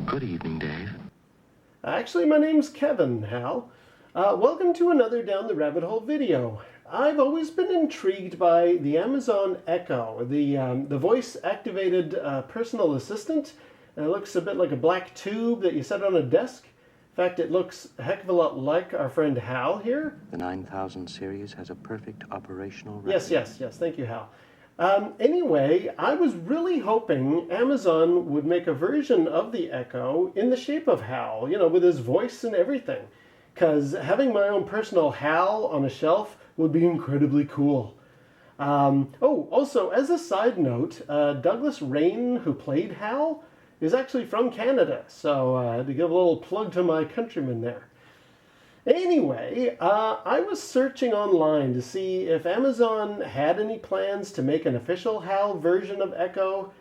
Good evening, Dave. Actually, my name's Kevin, Hal. Welcome to another Down the Rabbit Hole video. I've always been intrigued by the Amazon Echo, the voice-activated personal assistant. It looks a bit like a black tube that you set on a desk. In fact, it looks a heck of a lot like our friend Hal here. The 9000 series has a perfect operational record. Yes. Thank you, Hal. Anyway, I was really hoping Amazon would make a version of the Echo in the shape of HAL, you know, with his voice and everything. Because having my own personal HAL on a shelf would be incredibly cool. Also, as a side note, Douglas Rain, who played HAL, is actually from Canada. So to give a little plug to my countrymen there. Anyway, I was searching online to see if Amazon had any plans to make an official HAL version of Echo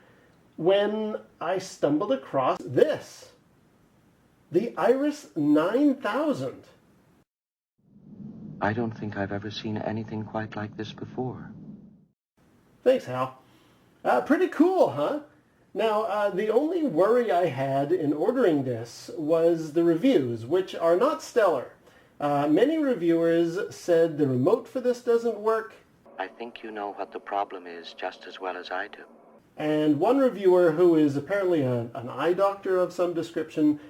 when I stumbled across this. The Iris 9000. I don't think I've ever seen anything quite like this before. Thanks, Hal. Pretty cool, huh? Now, the only worry I had in ordering this was the reviews, which are not stellar. Many reviewers said the remote for this doesn't work. I think you know what the problem is just as well as I do. And one reviewer, who is apparently an eye doctor of some description,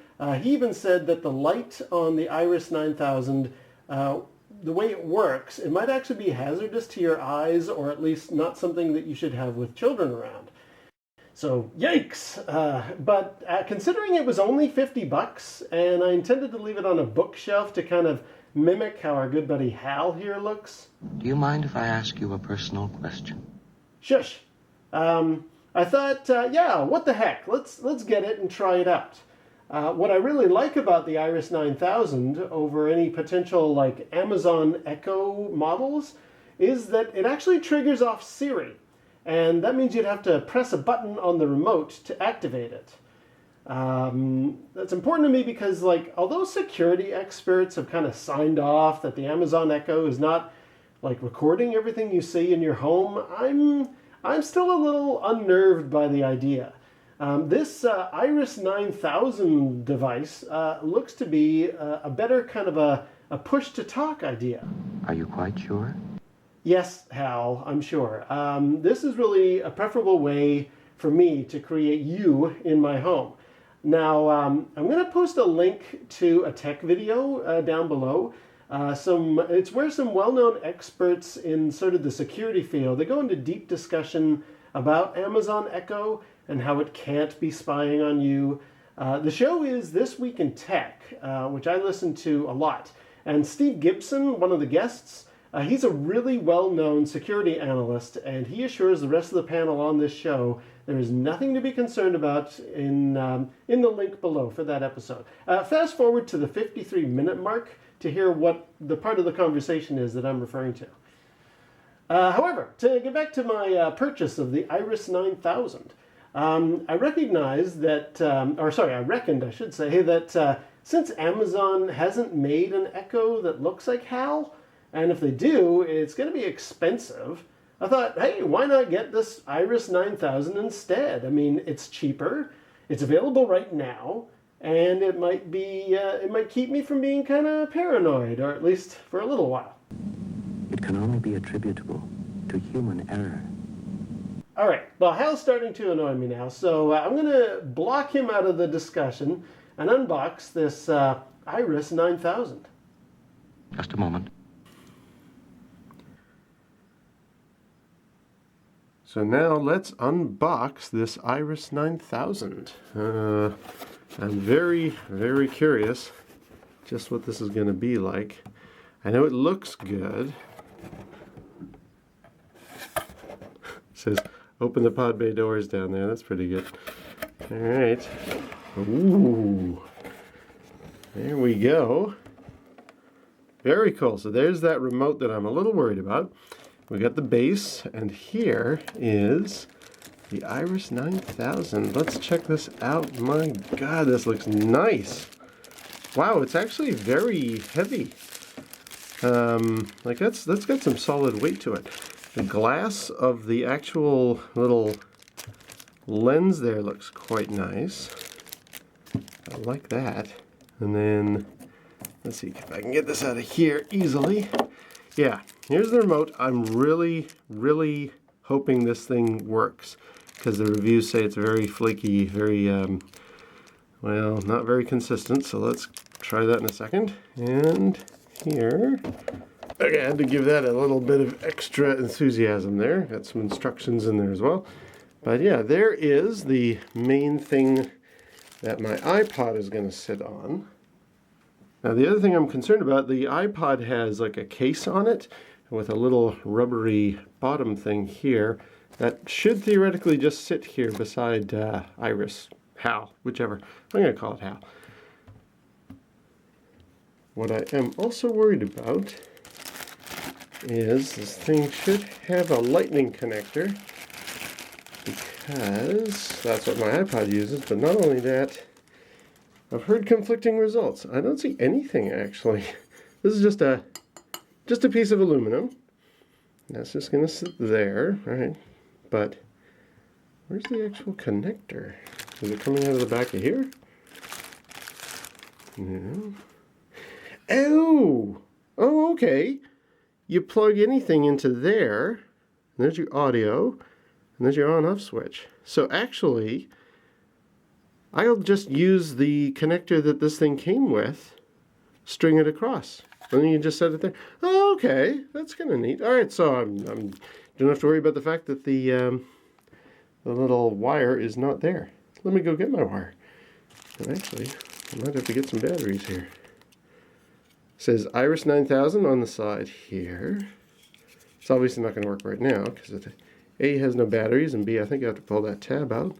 he even said that the light on the Iris 9000, the way it works, it might actually be hazardous to your eyes, or at least not something that you should have with children around. So, yikes! But considering it was only $50, and I intended to leave it on a bookshelf to kind of mimic how our good buddy Hal here looks. Do you mind if I ask you a personal question? Shush! I thought, yeah, what the heck? Let's get it and try it out. What I really like about the Iris 9000 over any potential like Amazon Echo models is that it actually triggers off Siri. And that means you'd have to press a button on the remote to activate it. That's important to me because, like, although security experts have kind of signed off that the Amazon Echo is not like recording everything you see in your home, I'm still a little unnerved by the idea. This Iris 9000 device looks to be a better kind of a push-to-talk idea. Are you quite sure? Yes, Hal, I'm sure. This is really a preferable way for me to create you in my home. Now, I'm going to post a link to a tech video down below. It's where some well-known experts in sort of the security field, they go into deep discussion about Amazon Echo and how it can't be spying on you. The show is This Week in Tech, which I listen to a lot. And Steve Gibson, one of the guests, he's a really well-known security analyst, and he assures the rest of the panel on this show there is nothing to be concerned about in the link below for that episode. Fast forward to the 53-minute mark to hear what the part of the conversation is that I'm referring to. However, to get back to my purchase of the Iris 9000, I recognized that, I reckoned, I should say, that since Amazon hasn't made an Echo that looks like HAL, and if they do, it's going to be expensive. I thought, hey, why not get this Iris 9000 instead? I mean, it's cheaper, it's available right now, and it might keep me from being kind of paranoid, or at least for a little while. It can only be attributable to human error. All right, well, Hal's starting to annoy me now, so I'm going to block him out of the discussion and unbox this Iris 9000. Just a moment. So now let's unbox this Iris 9000. I'm very, very curious just what this is going to be like. I know it looks good. It says, open the pod bay doors down there. That's pretty good. All right. Ooh. There we go. Very cool. So there's that remote that I'm a little worried about. We got the base, and here is the Iris 9000. Let's check this out. My God, this looks nice. Wow, it's actually very heavy. Like that's got some solid weight to it. The glass of the actual little lens there looks quite nice. I like that. And then, let's see if I can get this out of here easily. Yeah, here's the remote. I'm really, really hoping this thing works, because the reviews say it's very flaky, very, well, not very consistent. So let's try that in a second. And here, okay, I had to give that a little bit of extra enthusiasm there. Got some instructions in there as well. But yeah, there is the main thing that my iPod is going to sit on. Now the other thing I'm concerned about, the iPod has like a case on it with a little rubbery bottom thing here that should theoretically just sit here beside Iris, HAL, whichever. I'm going to call it HAL. What I am also worried about is this thing should have a lightning connector, because that's what my iPod uses. But not only that, I've heard conflicting results. I don't see anything actually. This is just a piece of aluminum. That's just going to sit there, right? But where's the actual connector? Is it coming out of the back of here? No. Oh! Oh, okay. You plug anything into there, and there's your audio, and there's your on-off switch. So actually, I'll just use the connector that this thing came with, string it across. And then you just set it there. Oh, okay, that's kind of neat. All right, so I don't have to worry about the fact that the little wire is not there. Let me go get my wire. And actually, I might have to get some batteries here. It says Iris 9000 on the side here. It's obviously not going to work right now because it A, has no batteries, and B, I think I have to pull that tab out.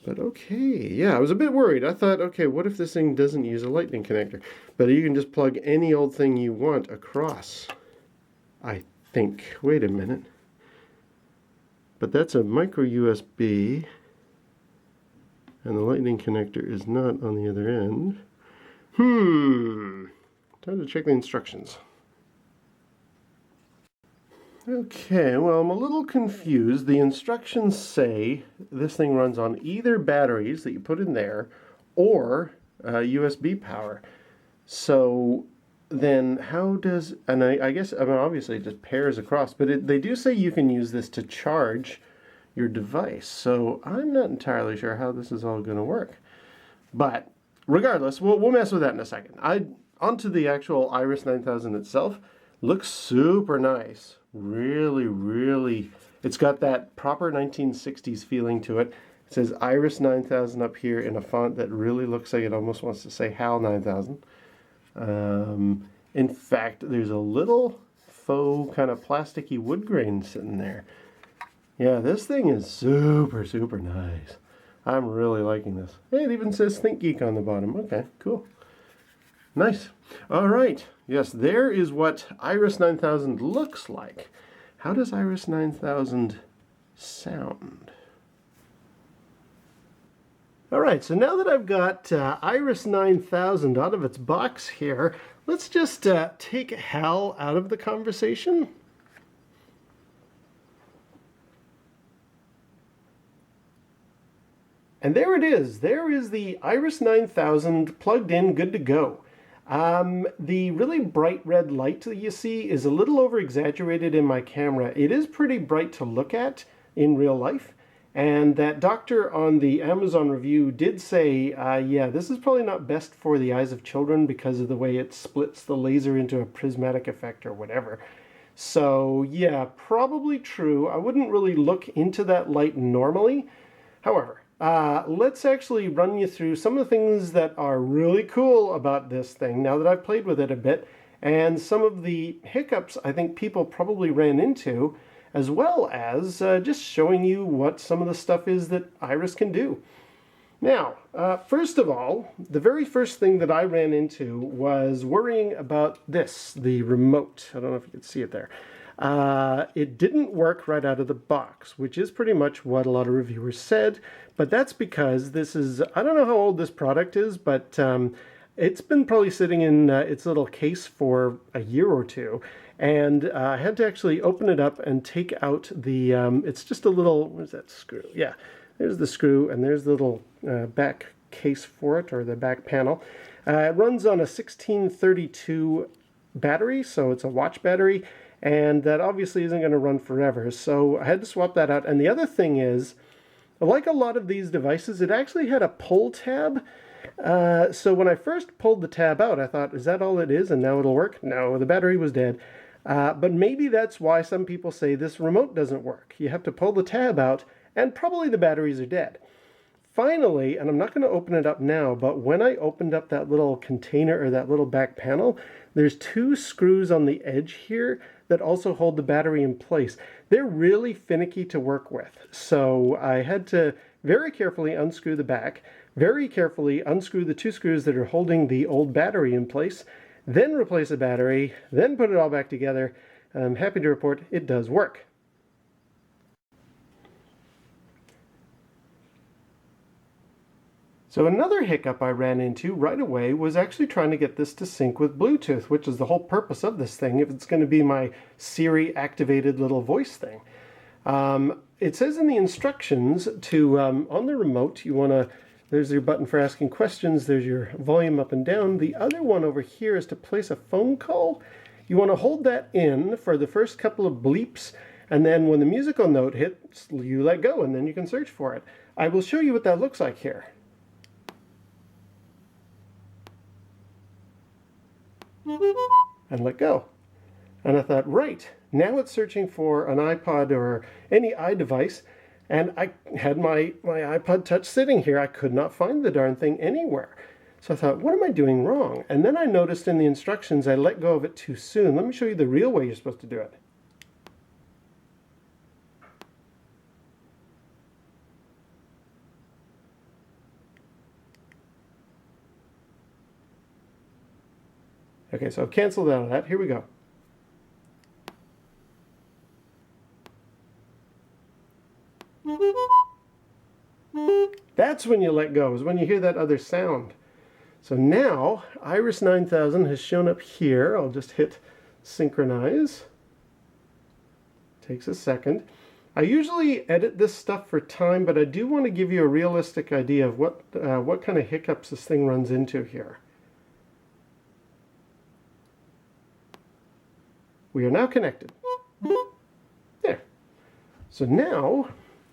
But okay, yeah, I was a bit worried. I thought, okay, what if this thing doesn't use a lightning connector? But you can just plug any old thing you want across, I think. Wait a minute. But that's a micro USB, and the lightning connector is not on the other end. Time to check the instructions. Okay, well, I'm a little confused. The instructions say this thing runs on either batteries that you put in there or USB power. So then how does, and I guess, I mean, obviously it just pairs across, but they do say you can use this to charge your device. So I'm not entirely sure how this is all going to work. But regardless, we'll mess with that in a second. Onto the actual Iris 9000 itself. Looks super nice. Really, really, it's got that proper 1960s feeling to it. It says Iris 9000 up here in a font that really looks like it almost wants to say HAL 9000. In fact, there's a little faux kind of plasticky wood grain sitting there. Yeah, this thing is super, super nice. I'm really liking this. Hey, it even says Think Geek on the bottom. Okay, cool. Nice. All right. Yes, there is what Iris 9000 looks like. How does Iris 9000 sound? All right, so now that I've got Iris 9000 out of its box here, let's just take HAL out of the conversation. And there it is. There is the Iris 9000 plugged in, good to go. The really bright red light that you see is a little over exaggerated in my camera. It is pretty bright to look at in real life. And that doctor on the Amazon review did say, yeah, this is probably not best for the eyes of children because of the way it splits the laser into a prismatic effect or whatever. So yeah, probably true. I wouldn't really look into that light normally. However, let's actually run you through some of the things that are really cool about this thing now that I've played with it a bit, and some of the hiccups I think people probably ran into, as well as just showing you what some of the stuff is that Iris can do. Now, first of all, the very first thing that I ran into was worrying about this, the remote. I don't know if you can see it there. It didn't work right out of the box, which is pretty much what a lot of reviewers said, but that's because this is, I don't know how old this product is, but it's been probably sitting in its little case for a year or two, and I had to actually open it up and take out the, it's just a little, where's that screw? Yeah, there's the screw, and there's the little back case for it, or the back panel. It runs on a 1632 battery, so it's a watch battery, and that obviously isn't going to run forever, so I had to swap that out. And the other thing is, like a lot of these devices, it actually had a pull tab. So when I first pulled the tab out, I thought, is that all it is and now it'll work? No, the battery was dead. But maybe that's why some people say this remote doesn't work. You have to pull the tab out and probably the batteries are dead. Finally, and I'm not going to open it up now, but when I opened up that little container or that little back panel, there's 2 screws on the edge here that also hold the battery in place. They're really finicky to work with. So I had to very carefully unscrew the back, very carefully unscrew the 2 screws that are holding the old battery in place, then replace the battery, then put it all back together. I'm happy to report it does work. So another hiccup I ran into right away was actually trying to get this to sync with Bluetooth, which is the whole purpose of this thing if it's going to be my Siri activated little voice thing. It says in the instructions to, on the remote, you want to, there's your button for asking questions, there's your volume up and down. The other one over here is to place a phone call. You want to hold that in for the first couple of bleeps, and then when the musical note hits, you let go, and then you can search for it. I will show you what that looks like here. And let go. And I thought, right, now it's searching for an iPod or any iDevice, and I had my iPod Touch sitting here. I could not find the darn thing anywhere. So I thought, what am I doing wrong? And then I noticed in the instructions I let go of it too soon. Let me show you the real way you're supposed to do it. Okay, so I've canceled out of that. Here we go. That's when you let go, is when you hear that other sound. So now, Iris 9000 has shown up here. I'll just hit synchronize. Takes a second. I usually edit this stuff for time, but I do want to give you a realistic idea of what kind of hiccups this thing runs into here. We are now connected. There. So now,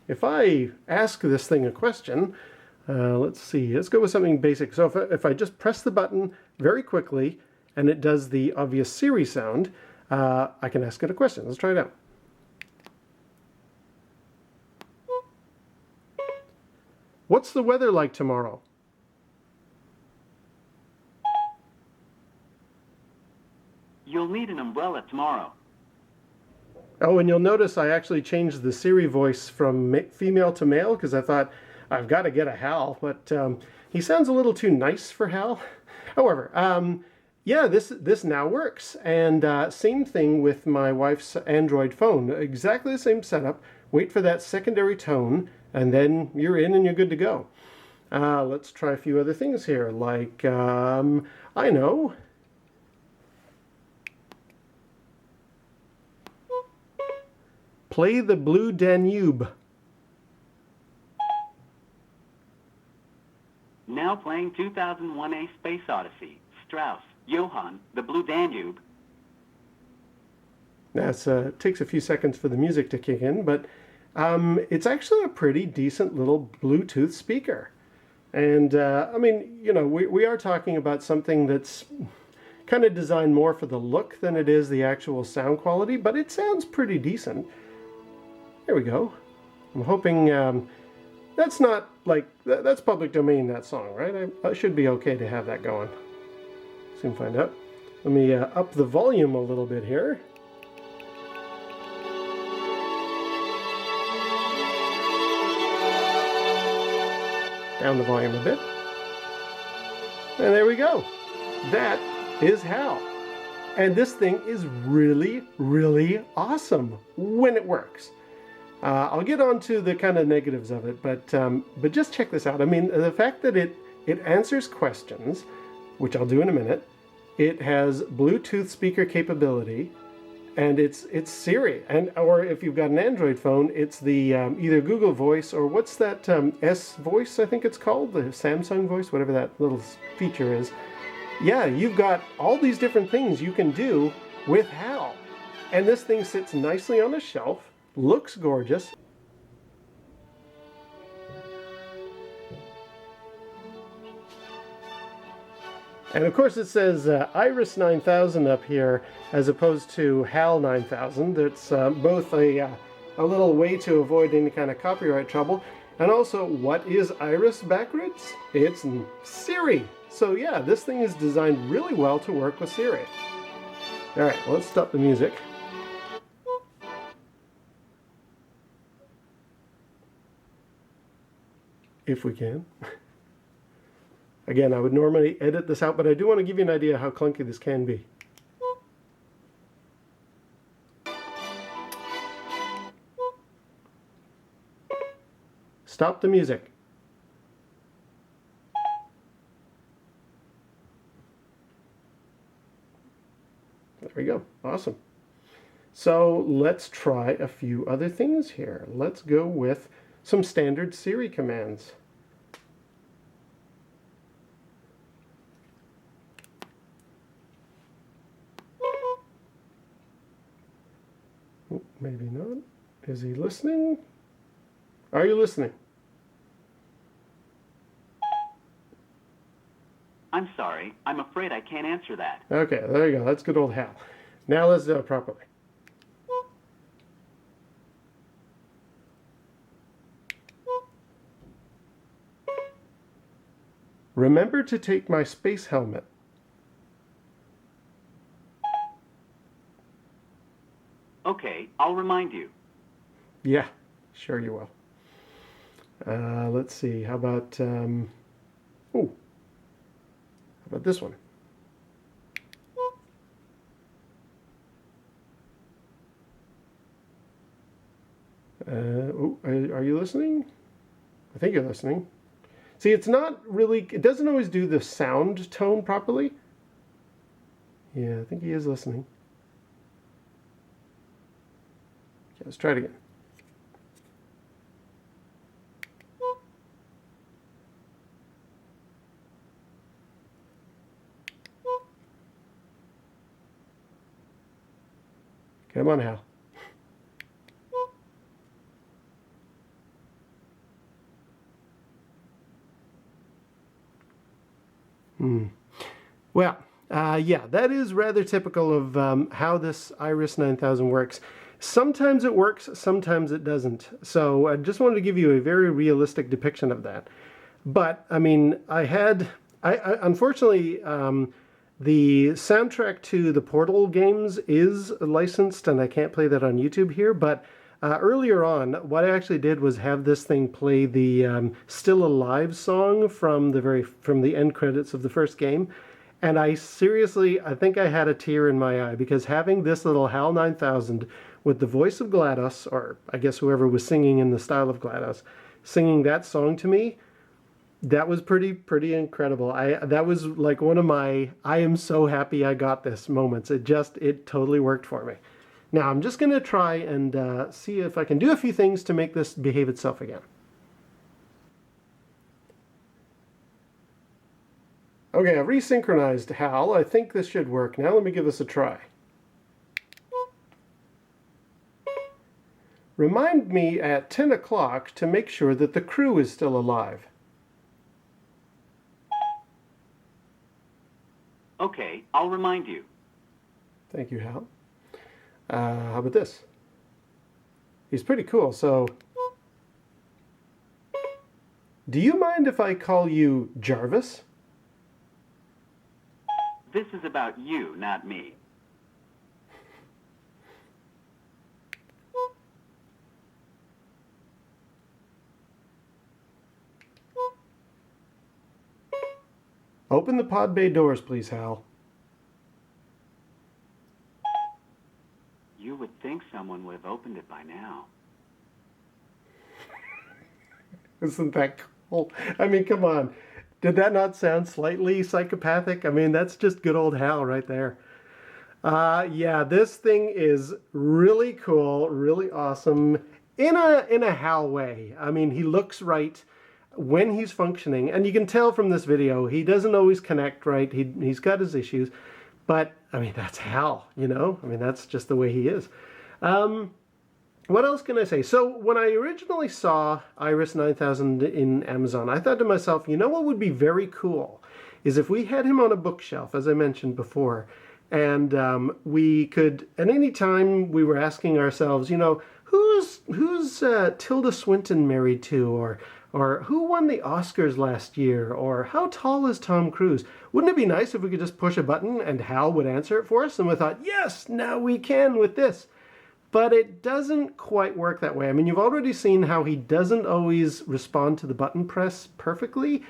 if I ask this thing a question, let's see, let's go with something basic. So if I just press the button very quickly and it does the obvious Siri sound, I can ask it a question. Let's try it out. What's the weather like tomorrow? You'll need an umbrella tomorrow. Oh, and you'll notice I actually changed the Siri voice from female to male because I thought I've got to get a HAL, but he sounds a little too nice for HAL. However, yeah, this now works. And same thing with my wife's Android phone. Exactly the same setup. Wait for that secondary tone, and then you're in and you're good to go. Let's try a few other things here, like, I know. Play the Blue Danube. Now playing 2001: A Space Odyssey. Strauss, Johann, the Blue Danube. That takes a few seconds for the music to kick in, but it's actually a pretty decent little Bluetooth speaker. And I mean, you know, we are talking about something that's kind of designed more for the look than it is the actual sound quality, but it sounds pretty decent. There we go. I'm hoping that's not like, that's public domain, that song, right? I should be okay to have that going. Soon find out. Let me up the volume a little bit here. Down the volume a bit. And there we go. That is HAL. And this thing is really, really awesome when it works. I'll get on to the kind of negatives of it, but just check this out. I mean, the fact that it answers questions, which I'll do in a minute, it has Bluetooth speaker capability, and it's Siri, or if you've got an Android phone, it's the either Google Voice or what's that S Voice, I think it's called, the Samsung Voice, whatever that little feature is. Yeah, you've got all these different things you can do with HAL, and this thing sits nicely on a shelf, looks gorgeous. And of course it says Iris 9000 up here as opposed to HAL 9000. It's both a little way to avoid any kind of copyright trouble. And also, what is Iris backwards? It's Siri. So yeah, this thing is designed really well to work with Siri. All right, let's stop the music. If we can. Again, I would normally edit this out, but I do want to give you an idea how clunky this can be. Stop the music. There we go. Awesome. So let's try a few other things here. Let's go with some standard Siri commands. Maybe not. Is he listening? Are you listening? I'm sorry. I'm afraid I can't answer that. Okay, there you go. That's good old HAL. Now let's do it properly. Remember to take my space helmet. Okay, I'll remind you. Yeah, sure you will. Let's see. How about how about this one? Are you listening? I think you're listening. See, it's not really. It doesn't always do the sound tone properly. Yeah, I think he is listening. Okay, let's try it again. Come on, Hal. Well, yeah, that is rather typical of how this Iris 9000 works. Sometimes it works, sometimes it doesn't. So I just wanted to give you a very realistic depiction of that. But, I mean, unfortunately, the soundtrack to the Portal games is licensed, and I can't play that on YouTube here, but earlier on, what I actually did was have this thing play the Still Alive song from the end credits of the first game. And I think I had a tear in my eye, because having this little HAL 9000 with the voice of GLaDOS, or I guess whoever was singing in the style of GLaDOS, singing that song to me, that was pretty incredible. That was like one of my I am so happy I got this moments. It totally worked for me. Now I'm just going to try and see if I can do a few things to make this behave itself again. Okay, I've resynchronized HAL. I think this should work. Now let me give this a try. Remind me at 10 o'clock to make sure that the crew is still alive. Okay, I'll remind you. Thank you, Hal. How about this? He's pretty cool, so... Do you mind if I call you Jarvis? This is about you, not me. Open the pod bay doors, please, Hal. You would think someone would have opened it by now. Isn't that cool? I mean, come on. Did that not sound slightly psychopathic? I mean, that's just good old Hal right there. Yeah, this thing is really cool, really awesome in a HAL way. I mean, he looks right when he's functioning, and you can tell from this video he doesn't always connect right. He's got his issues, but I mean that's HAL, you know. I mean that's just the way he is. What else can I say? So when I originally saw Iris 9000 in Amazon, I thought to myself, you know what would be very cool is if we had him on a bookshelf, as I mentioned before, and we could, at any time we were asking ourselves, you know, who's Tilda Swinton married to, or who won the Oscars last year, or how tall is Tom Cruise? Wouldn't it be nice if we could just push a button and HAL would answer it for us? And we thought, yes, now we can with this. But it doesn't quite work that way. I mean, you've already seen how he doesn't always respond to the button press perfectly.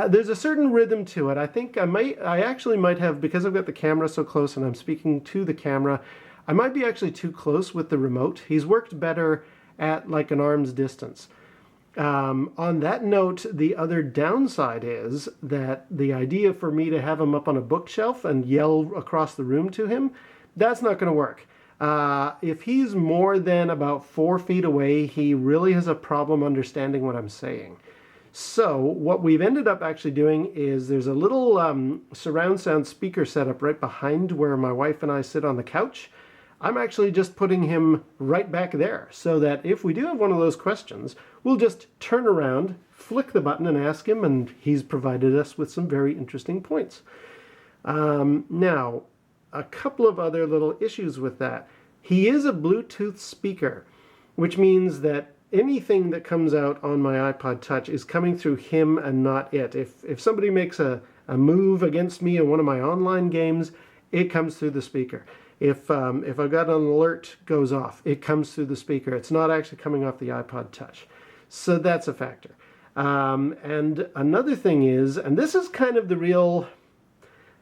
There's a certain rhythm to it. I think I actually might have, because I've got the camera so close and I'm speaking to the camera, I might be actually too close with the remote. He's worked better at like an arm's distance. On that note, the other downside is that the idea for me to have him up on a bookshelf and yell across the room to him, that's not going to work. If he's more than about 4 feet away, he really has a problem understanding what I'm saying. So what we've ended up actually doing is there's a little surround sound speaker setup right behind where my wife and I sit on the couch. I'm actually just putting him right back there so that if we do have one of those questions, we'll just turn around, flick the button and ask him, and he's provided us with some very interesting points. Now, a couple of other little issues with that. He is a Bluetooth speaker, which means that anything that comes out on my iPod Touch is coming through him and not it. If somebody makes a move against me in one of my online games, it comes through the speaker. If I've got an alert goes off, it comes through the speaker. It's not actually coming off the iPod Touch. So that's a factor. And another thing is, and this is kind of the real,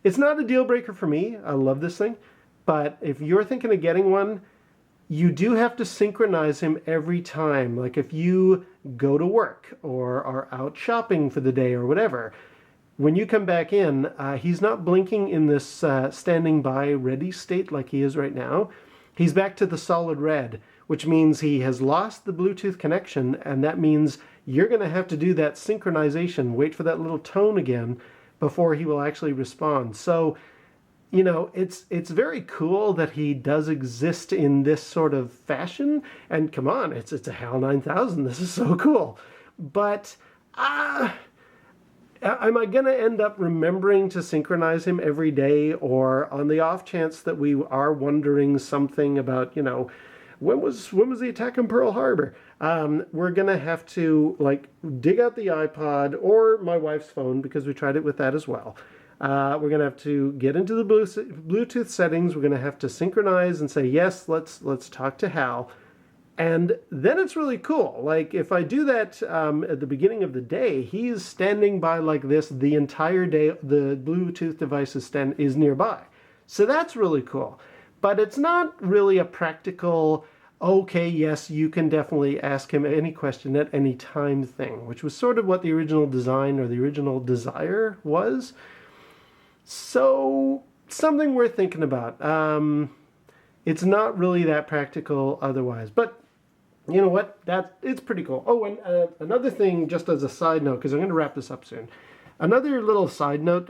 it's not a deal breaker for me. I love this thing. But if you're thinking of getting one, you do have to synchronize him every time. Like if you go to work or are out shopping for the day or whatever, when you come back in, he's not blinking in this standing by ready state like he is right now. He's back to the solid red, which means he has lost the Bluetooth connection, and that means you're going to have to do that synchronization, wait for that little tone again before he will actually respond. So, you know, it's very cool that he does exist in this sort of fashion, and come on, it's a HAL 9000. This is so cool. But am I going to end up remembering to synchronize him every day, or on the off chance that we are wondering something about, you know, when was the attack on Pearl Harbor? We're going to have to like dig out the iPod or my wife's phone, because we tried it with that as well. We're going to have to get into the Bluetooth settings. We're going to have to synchronize and say, yes, let's talk to HAL. And then it's really cool. Like if I do that at the beginning of the day, he's standing by like this the entire day. The Bluetooth device is nearby. So that's really cool. But it's not really a practical, okay, yes, you can definitely ask him any question at any time thing, which was sort of what the original design or the original desire was. So something worth thinking about. It's not really that practical otherwise, but you know what? It's pretty cool. Oh, and another thing, just as a side note, because I'm going to wrap this up soon. Another little side note,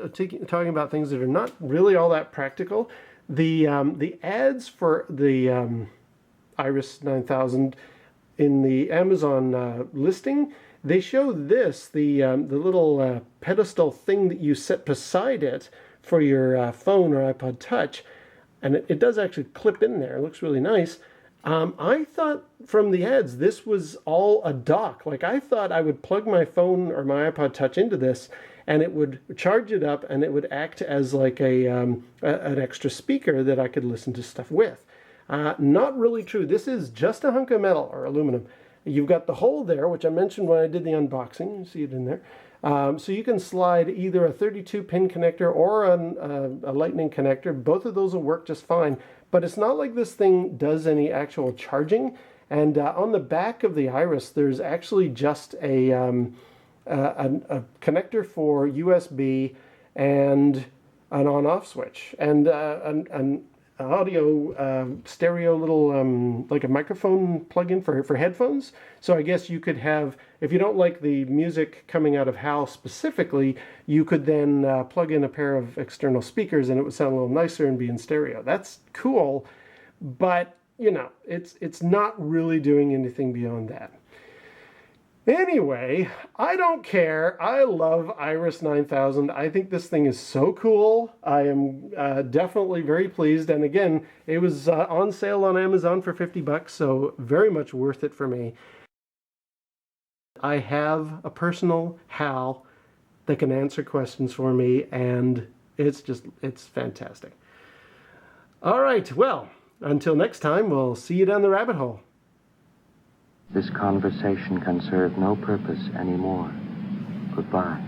talking about things that are not really all that practical. The ads for the Iris 9000 in the Amazon listing, they show this, the little pedestal thing that you set beside it for your phone or iPod Touch, and it does actually clip in there. It looks really nice. I thought from the ads this was all a dock. Like I thought I would plug my phone or my iPod Touch into this, and it would charge it up, and it would act as like an extra speaker that I could listen to stuff with. Not really true. This is just a hunk of metal or aluminum. You've got the hole there, which I mentioned when I did the unboxing. You see it in there. So you can slide either a 32-pin connector or a lightning connector. Both of those will work just fine. But it's not like this thing does any actual charging. And on the back of the Iris, there's actually just a connector for USB and an on-off switch. And audio stereo little like a microphone plug-in for headphones. So I guess you could have, if you don't like the music coming out of HAL specifically, you could then plug in a pair of external speakers and it would sound a little nicer and be in stereo. That's cool, but you know, it's not really doing anything beyond that. Anyway, I don't care. I love Iris 9000. I think this thing is so cool. I am definitely very pleased. And again, it was on sale on Amazon for $50, so very much worth it for me. I have a personal HAL that can answer questions for me, and it's fantastic. All right, well, until next time, we'll see you down the rabbit hole. This conversation can serve no purpose anymore. Goodbye.